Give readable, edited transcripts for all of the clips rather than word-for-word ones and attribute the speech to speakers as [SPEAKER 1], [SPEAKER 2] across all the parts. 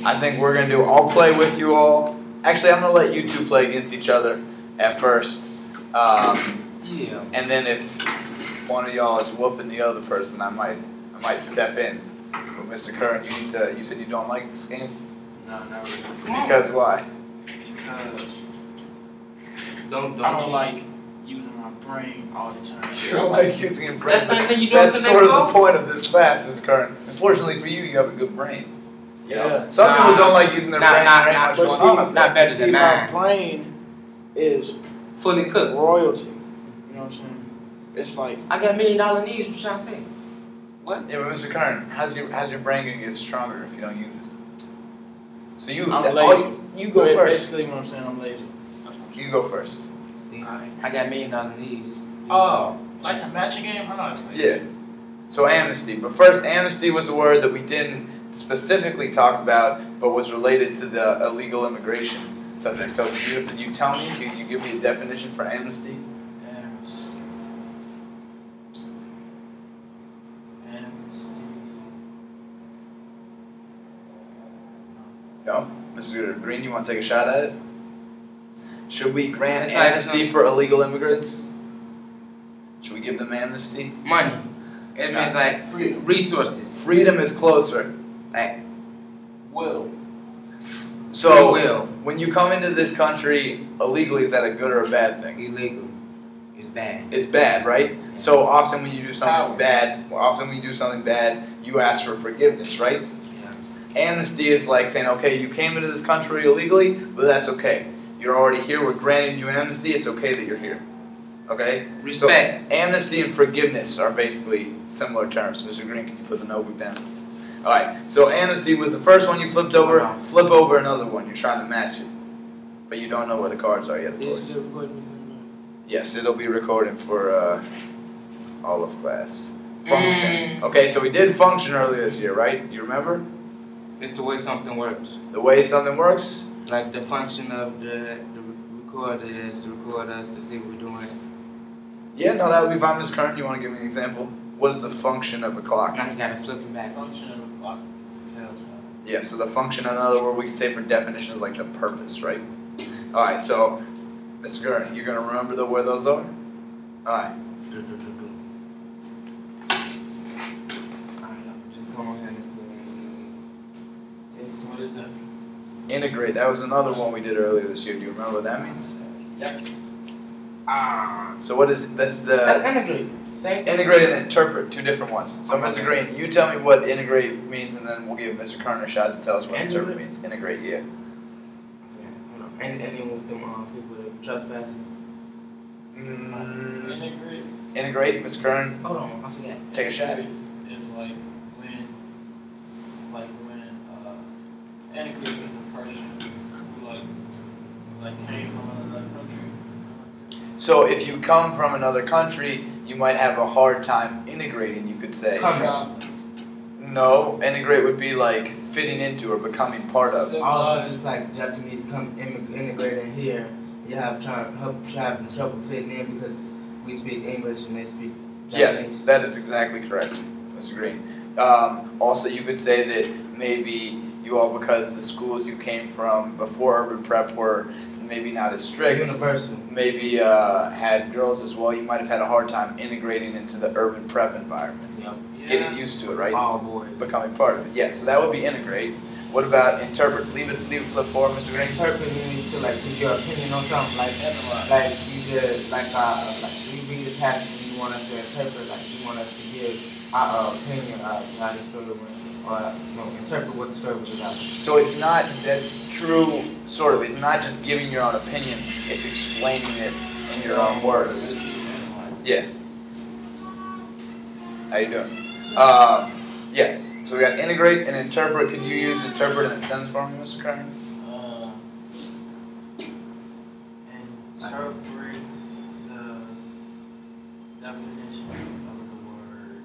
[SPEAKER 1] I think we're gonna do. I'll play with you all. Actually, I'm gonna let you two play against each other at first.
[SPEAKER 2] Yeah.
[SPEAKER 1] And then if one of y'all is whooping the other person, I might step in. But Mr. Curran, you said you don't like this game?
[SPEAKER 2] No, not really.
[SPEAKER 1] Because why?
[SPEAKER 2] Because I don't like using my brain all the time.
[SPEAKER 1] You don't like using your brain.
[SPEAKER 2] That's something you do.
[SPEAKER 1] That's sort of the point of this class, Mr. Curran. Unfortunately for you, you have a good brain. You know? Some people don't like using their brain.
[SPEAKER 3] Not better than mine. My brain is
[SPEAKER 2] fully cooked.
[SPEAKER 3] Royalty. You know what I'm saying? It's like
[SPEAKER 2] I got $1 million needs. What you trying to say? What?
[SPEAKER 1] Yeah, but Mr. Curran, how's your brain gonna get stronger if you don't use it? So
[SPEAKER 3] I'm lazy.
[SPEAKER 1] You go first.
[SPEAKER 3] Basically, what I'm saying, I'm lazy.
[SPEAKER 1] You go first.
[SPEAKER 2] See, I got $1 million needs.
[SPEAKER 3] Oh, like the matching game? I know.
[SPEAKER 1] Yeah. So amnesty, but first, amnesty was a word that we didn't specifically talk about, but was related to the illegal immigration subject. So you tell me, you give me a definition for amnesty? No? Mr. Green, you want to take a shot at it? Should we grant amnesty for illegal immigrants? Should we give them amnesty?
[SPEAKER 2] Money. It means like resources.
[SPEAKER 1] Freedom is closer.
[SPEAKER 2] Like will.
[SPEAKER 1] So when you come into this country illegally, is that a good or a bad thing?
[SPEAKER 2] Illegal. It's bad.
[SPEAKER 1] It's bad, right? Yeah. So often when you do something bad, you ask for forgiveness, right? Amnesty is like saying, okay, you came into this country illegally, but that's okay. You're already here. We're granting you amnesty. It's okay that you're here. Okay?
[SPEAKER 2] Respect.
[SPEAKER 1] So, amnesty and forgiveness are basically similar terms. Mr. Green, can you put the notebook down? All right. So amnesty was the first one you flipped over. Flip over another one. You're trying to match it. But you don't know where the cards are yet, of course. Yes, it'll be recording for all of class. Function. Okay, so we did function earlier this year, right? You remember?
[SPEAKER 2] It's the way something works.
[SPEAKER 1] The way something works?
[SPEAKER 2] Like the function of the recorder is to record us to see what we're doing.
[SPEAKER 1] Yeah, no, that would be fine, Ms. Curran. You want to give me an example? What is the function of a clock?
[SPEAKER 2] Now you got to flip it back.
[SPEAKER 3] The function of a clock is to tell time.
[SPEAKER 1] Yeah, so the function, in other words, we can say for definition is like the purpose, right? All right, so, Ms. Curran, you're going to remember where those are? All right.
[SPEAKER 2] Just go ahead and
[SPEAKER 3] what is that?
[SPEAKER 1] Integrate. That was another one we did earlier this year. Do you remember what that means?
[SPEAKER 2] Yep.
[SPEAKER 1] So what is this?
[SPEAKER 2] That's integrate. Same thing.
[SPEAKER 1] Integrate and interpret, two different ones. So Mr. Green, you tell me what integrate means, and then we'll give Mr. Curran a shot to tell us what interpret means. Integrate, yeah.
[SPEAKER 2] And with them people that are trespassing.
[SPEAKER 3] Integrate.
[SPEAKER 1] Integrate, Mr. Curran.
[SPEAKER 2] Hold on, I forgot.
[SPEAKER 1] Take a shot.
[SPEAKER 3] It's like when integrate is a person who like came from another country.
[SPEAKER 1] So if you come from another country, you might have a hard time integrating, you could say. No, integrate would be like fitting into or becoming part of.
[SPEAKER 2] Also, just like Japanese come integrating here, you have having trouble fitting in because we speak English and they speak Japanese.
[SPEAKER 1] Yes, that is exactly correct, Mr. Green. Also, you could say that maybe you all, because the schools you came from before urban prep were maybe not as strict,
[SPEAKER 2] universal,
[SPEAKER 1] maybe had girls as well, you might have had a hard time integrating into the urban prep environment.
[SPEAKER 2] Yep.
[SPEAKER 1] Getting used to it, right?
[SPEAKER 2] All boys.
[SPEAKER 1] Becoming part of it. Yeah, so that would be integrate. What about interpret? Leave it flip forward, Mr. Green.
[SPEAKER 2] Interpret means to like put your opinion on something, like you did, like you read the passage and you want us to interpret, like you want us to give our opinion of how the story went, or interpret what the story was about.
[SPEAKER 1] So it's not, that's true, sort of. It's not just giving your own opinion, it's explaining it in your own words. Yeah. How you doing? Yeah. So we got integrate and interpret. Can you use interpret in a sentence for me, Mr. Curran?
[SPEAKER 3] Interpret the definition of the word.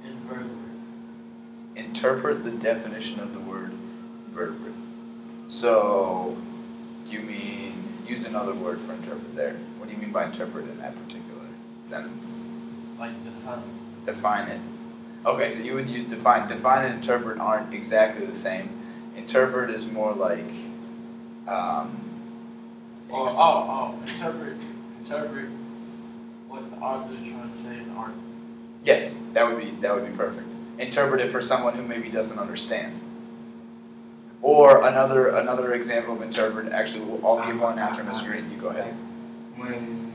[SPEAKER 3] Invertebrate.
[SPEAKER 1] Interpret the definition of the word vertebrate. So, do you mean use another word for interpret there? What do you mean by interpret in that particular sentence?
[SPEAKER 3] Like define.
[SPEAKER 1] Define it. Okay, so you would use define. Define and interpret aren't exactly the same. Interpret is more like.
[SPEAKER 3] Interpret what the author is trying to say in the art.
[SPEAKER 1] Yes, that would be perfect. Interpret it for someone who maybe doesn't understand. Or another example of interpret. Actually, I'll give one after Mr. Green. You go ahead.
[SPEAKER 2] When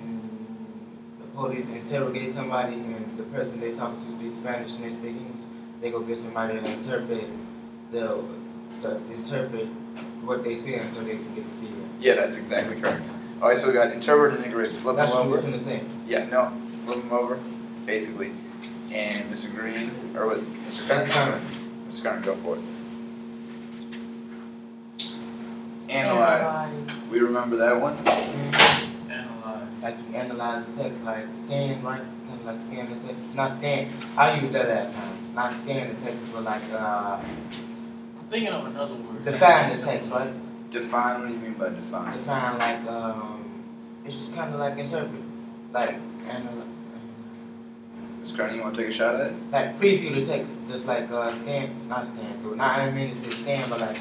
[SPEAKER 2] the police interrogate somebody and the person they talking to speaks Spanish and they speak English, they go get somebody to interpret interpret what they saying so they can get the feedback.
[SPEAKER 1] Yeah, that's exactly correct. All right, so we got interpret and integrate. Flip
[SPEAKER 2] That's
[SPEAKER 1] them over.
[SPEAKER 2] from the same.
[SPEAKER 1] Yeah, no, flip them over, basically. And Mr. Green, or what? Mr. Kerner. Mr. Kerner, go for it. Analyze. We remember that one.
[SPEAKER 2] Mm-hmm.
[SPEAKER 3] Analyze.
[SPEAKER 2] Like you analyze the text, like scan, right? Kind of like scan the text. Not scan. I used that last time. Not scan the text, but like
[SPEAKER 3] I'm thinking of another word.
[SPEAKER 2] define the text, right?
[SPEAKER 1] Define. What do you mean by define?
[SPEAKER 2] Define like it's just kind of like interpret, like analyze.
[SPEAKER 1] Mr. Kerner, you want to take a shot at it?
[SPEAKER 2] Like preview the text, just like scan, not scan through. Not I didn't mean to say scan, but like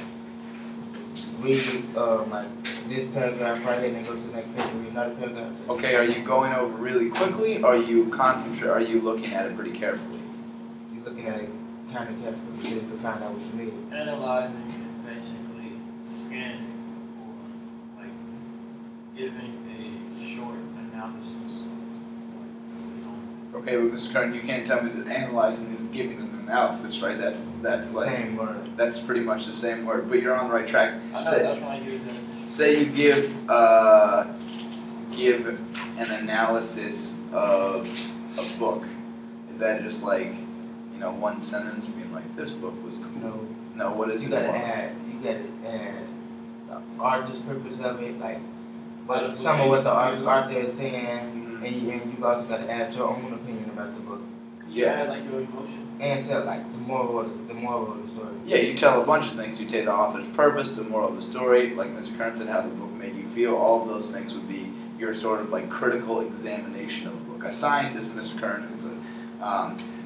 [SPEAKER 2] read like this paragraph right here and then go to the next page and read another paragraph.
[SPEAKER 1] Okay, are you going over really quickly, or are you are you looking at it pretty carefully?
[SPEAKER 2] You're looking at it kind of carefully so you can find out what you need.
[SPEAKER 3] Analyzing is basically scanning or like giving a short analysis.
[SPEAKER 1] Okay, but Mr. Kerner, you can't tell me that analyzing is giving an analysis, right? That's like
[SPEAKER 2] Same word.
[SPEAKER 1] that's pretty much the same word, but you're on the right track.
[SPEAKER 3] I know, that's why I use it.
[SPEAKER 1] Say you give an analysis of a book. Is that just like, one sentence being like, this book was cool?
[SPEAKER 2] No.
[SPEAKER 1] No, what is
[SPEAKER 2] You
[SPEAKER 1] it?
[SPEAKER 2] gotta add. You gotta add the artist purpose of it, like but some of what the author is saying. And you also got to add your own opinion about the book.
[SPEAKER 3] You add like your emotion.
[SPEAKER 2] And tell like the moral of the story.
[SPEAKER 1] Yeah, you tell a bunch of things. You take the author's purpose, the moral of the story, like Mr. Kerner said, how the book made you feel. All of those things would be your sort of like critical examination of the book. A scientist, Mr. Kerner,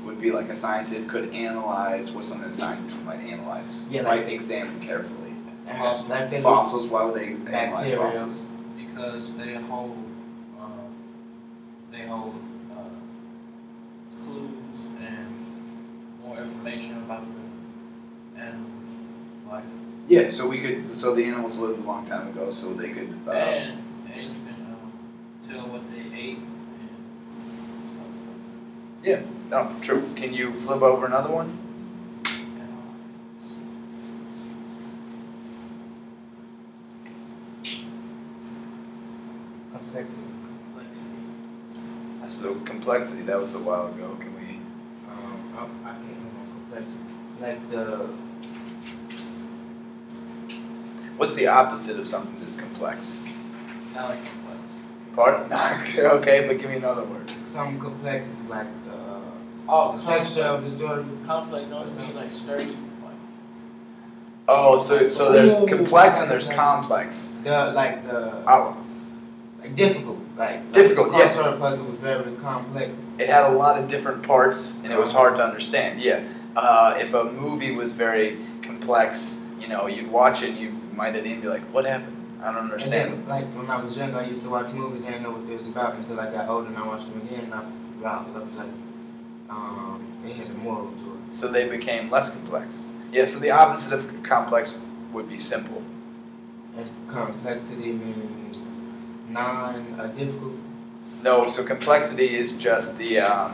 [SPEAKER 1] would be like a scientist could analyze what's something a scientist might analyze.
[SPEAKER 2] Yeah,
[SPEAKER 1] might examine carefully.
[SPEAKER 3] Fossils.
[SPEAKER 2] Like
[SPEAKER 1] Fossils. Why would they analyze
[SPEAKER 2] bacteria.
[SPEAKER 1] fossils?
[SPEAKER 3] Because they hold clues and more information about the animal's life.
[SPEAKER 1] Yeah, so the animals lived a long time ago, so they could.
[SPEAKER 3] And you can tell what they ate.
[SPEAKER 1] Yeah, no, true. Can you flip over another one?
[SPEAKER 2] Complexity.
[SPEAKER 1] So complexity, that was a while ago. Can we?
[SPEAKER 2] I can't remember complexity. Like the.
[SPEAKER 1] What's the opposite of something that's complex?
[SPEAKER 3] Not like complex.
[SPEAKER 1] Pardon? Okay, but give me another word.
[SPEAKER 2] Something complex is like the texture of the story.
[SPEAKER 3] Complex, no, it's like sturdy.
[SPEAKER 1] Oh, so there's complex and there's complex.
[SPEAKER 2] Like difficult.
[SPEAKER 1] Difficult,
[SPEAKER 2] the
[SPEAKER 1] yes.
[SPEAKER 2] crossword puzzle was very complex.
[SPEAKER 1] It had a lot of different parts, and it was hard to understand. Yeah, if a movie was very complex, you'd watch it, and you might at the end be like, "What happened? I don't understand."
[SPEAKER 2] And then, like when I was younger, I used to watch movies. I didn't know what they was about until I got older, and I watched them again. And I figured out it was like it had a moral to it.
[SPEAKER 1] So they became less complex. Yeah. So the opposite of complex would be simple.
[SPEAKER 2] And complexity means difficult.
[SPEAKER 1] No, so complexity is just a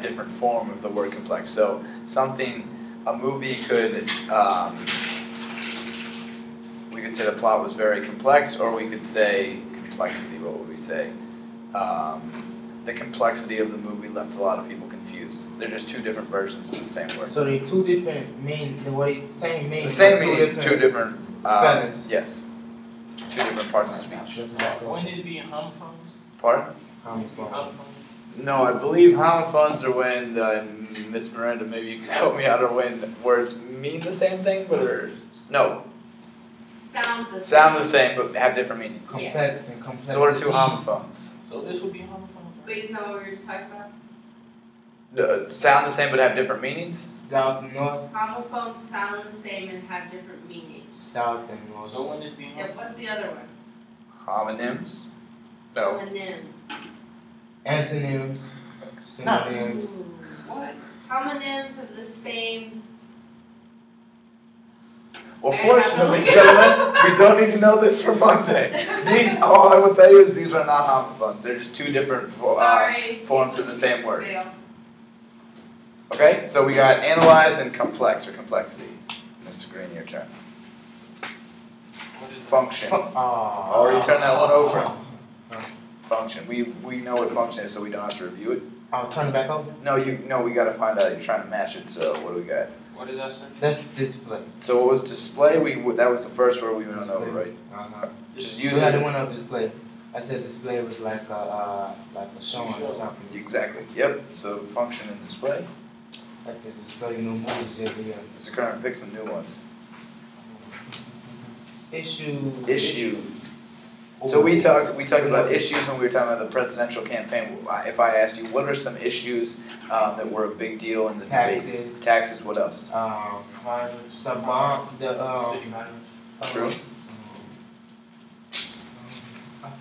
[SPEAKER 1] different form of the word complex. So a movie could, we could say the plot was very complex, or we could say complexity. What would we say? The complexity of the movie left a lot of people confused. They're just two different versions of the same word.
[SPEAKER 2] So they're two different mean. Same meaning.
[SPEAKER 1] The same meaning, two different
[SPEAKER 2] spellings.
[SPEAKER 1] Yes. Two different parts of speech.
[SPEAKER 3] Wouldn't it be homophones?
[SPEAKER 1] Pardon?
[SPEAKER 3] Homophones.
[SPEAKER 1] No, I believe homophones are when, Miss Miranda, maybe you can help me out, or when words mean the same thing, but no.
[SPEAKER 4] Sound the same,
[SPEAKER 1] but have different meanings.
[SPEAKER 2] Complex and complexity.
[SPEAKER 1] So what are two homophones?
[SPEAKER 3] So this would be homophones,
[SPEAKER 4] Wait, is not what we were just talking about?
[SPEAKER 1] Sound the same but have different meanings?
[SPEAKER 2] South and north.
[SPEAKER 4] Homophones sound the same and have different meanings.
[SPEAKER 2] South and north.
[SPEAKER 3] So when it's being
[SPEAKER 4] Yeah, what's the other one?
[SPEAKER 1] Homonyms? No.
[SPEAKER 4] Homonyms.
[SPEAKER 2] Antonyms. Synonyms.
[SPEAKER 4] Ooh.
[SPEAKER 3] what?
[SPEAKER 4] Homonyms have the same.
[SPEAKER 1] Well, fortunately, gentlemen, we don't need to know this for Monday. All I will tell you is these are not homophones. They're just two different
[SPEAKER 4] Sorry.
[SPEAKER 1] forms of the same word.
[SPEAKER 4] Fail.
[SPEAKER 1] Okay, so we got analyze and complex or complexity. Mr. Green, your turn.
[SPEAKER 3] What is
[SPEAKER 1] Function. Already turned that one over. Function. We know what function is, so we don't have to review it.
[SPEAKER 2] I'll turn it back over.
[SPEAKER 1] No, we got to find out. You're trying to match it. So what do we got?
[SPEAKER 3] What did I say?
[SPEAKER 2] That's display.
[SPEAKER 1] So what was display? That was the first word we went over, right?
[SPEAKER 2] Uh-huh.
[SPEAKER 1] Just
[SPEAKER 2] We
[SPEAKER 1] use
[SPEAKER 2] had the
[SPEAKER 1] it.
[SPEAKER 2] one of display. I said display was like a showing or something.
[SPEAKER 1] Exactly. Yep. So function and display.
[SPEAKER 2] Like the display new movies every year.
[SPEAKER 1] Mr. Curran, pick some new ones.
[SPEAKER 2] Issue.
[SPEAKER 1] So we talked about issues when we were talking about the presidential campaign. If I asked you, what are some issues that were a big deal in the
[SPEAKER 2] Taxes.
[SPEAKER 1] debates? Taxes. What else?
[SPEAKER 3] Violence.
[SPEAKER 2] The bomb. The
[SPEAKER 3] City violence.
[SPEAKER 1] True.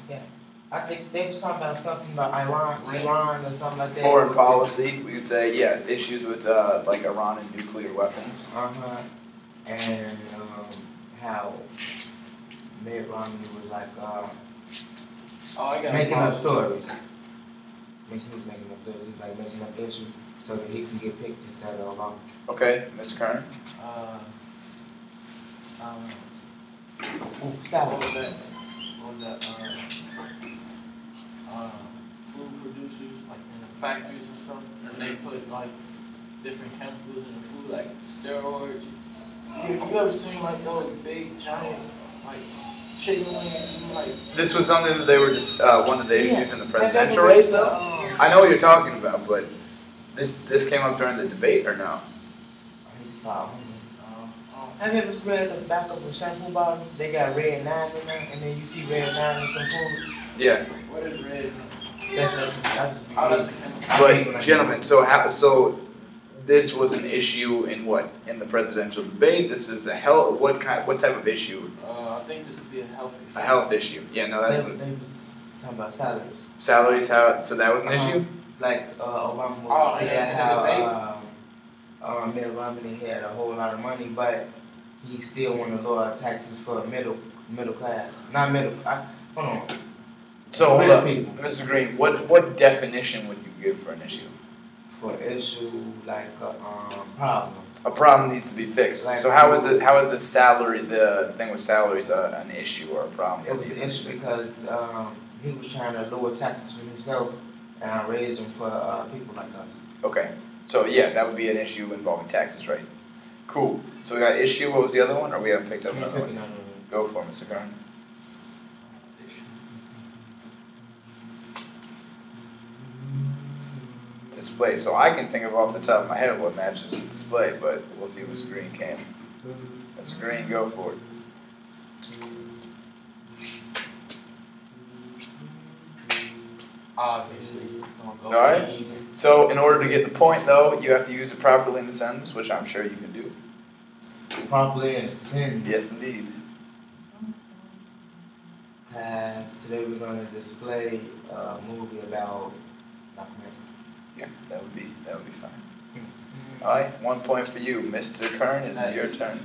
[SPEAKER 2] Yeah. I think they was talking about something about Iran or something like that.
[SPEAKER 1] Foreign policy. We could say issues with like Iran and nuclear weapons.
[SPEAKER 2] And how Mitt Romney was like
[SPEAKER 3] I got
[SPEAKER 2] making up
[SPEAKER 3] problems.
[SPEAKER 2] stories. He was making up stories. He was like making up issues so that he can get picked instead of Obama.
[SPEAKER 1] Okay, Mr. Curran.
[SPEAKER 2] Ooh, stop.
[SPEAKER 3] What was that? Food producers, like in the factories and stuff, and they put like different chemicals in the food, like steroids. You ever seen like those big giant like chicken wings? Like
[SPEAKER 1] This was something that they were just one of the issues in the presidential
[SPEAKER 2] That
[SPEAKER 1] race.
[SPEAKER 2] was,
[SPEAKER 1] Though I know what you're talking about, but this came up during the debate or no?
[SPEAKER 2] Have you ever read the back of a shampoo bottle? They got red 9 in there, and then you see red 9 in some food.
[SPEAKER 1] Yeah.
[SPEAKER 3] what is red?
[SPEAKER 2] I just
[SPEAKER 1] But gentlemen, so this was an issue in what? In the presidential debate. This is what type of issue?
[SPEAKER 3] I think this would be a health issue.
[SPEAKER 1] A health issue. Yeah, no, that's
[SPEAKER 2] they was talking about salaries.
[SPEAKER 1] salaries. So that was an issue.
[SPEAKER 2] Like Obama
[SPEAKER 3] Oh,
[SPEAKER 2] was
[SPEAKER 3] in
[SPEAKER 2] saying
[SPEAKER 3] the
[SPEAKER 2] how Mitt Romney had a whole lot of money, but he still wanted to lower taxes for middle class. Not middle. Hold on.
[SPEAKER 1] So
[SPEAKER 2] Rich
[SPEAKER 1] hold up,
[SPEAKER 2] people.
[SPEAKER 1] Mr. Green, what definition would you give for an issue?
[SPEAKER 2] For issue like a problem.
[SPEAKER 1] A problem needs to be fixed.
[SPEAKER 2] Like-
[SPEAKER 1] So how is the salary, the thing with salaries, an issue or a problem?
[SPEAKER 2] It was an issue because he was trying to lower taxes for himself and raise them for people like us.
[SPEAKER 1] Okay, so yeah, that would be an issue involving taxes, right? Cool. So we got issue. What was the other one? Or we haven't picked up another one? Go for it, Mr. Curran. Display. So I can think of off the top of my head what matches with display, but we'll see if Mr. Green can. Mr. Green, go for it.
[SPEAKER 3] Obviously.
[SPEAKER 1] Alright. So in order to get the point, though, you have to use it properly in the sentence, which I'm sure you can do.
[SPEAKER 2] Properly in a sentence.
[SPEAKER 1] Yes, indeed.
[SPEAKER 2] Today we're going to display a movie about Malcolm X.
[SPEAKER 1] Yeah, that would be fine. Alright, 1 point for you, Mr. Kern. It is your turn.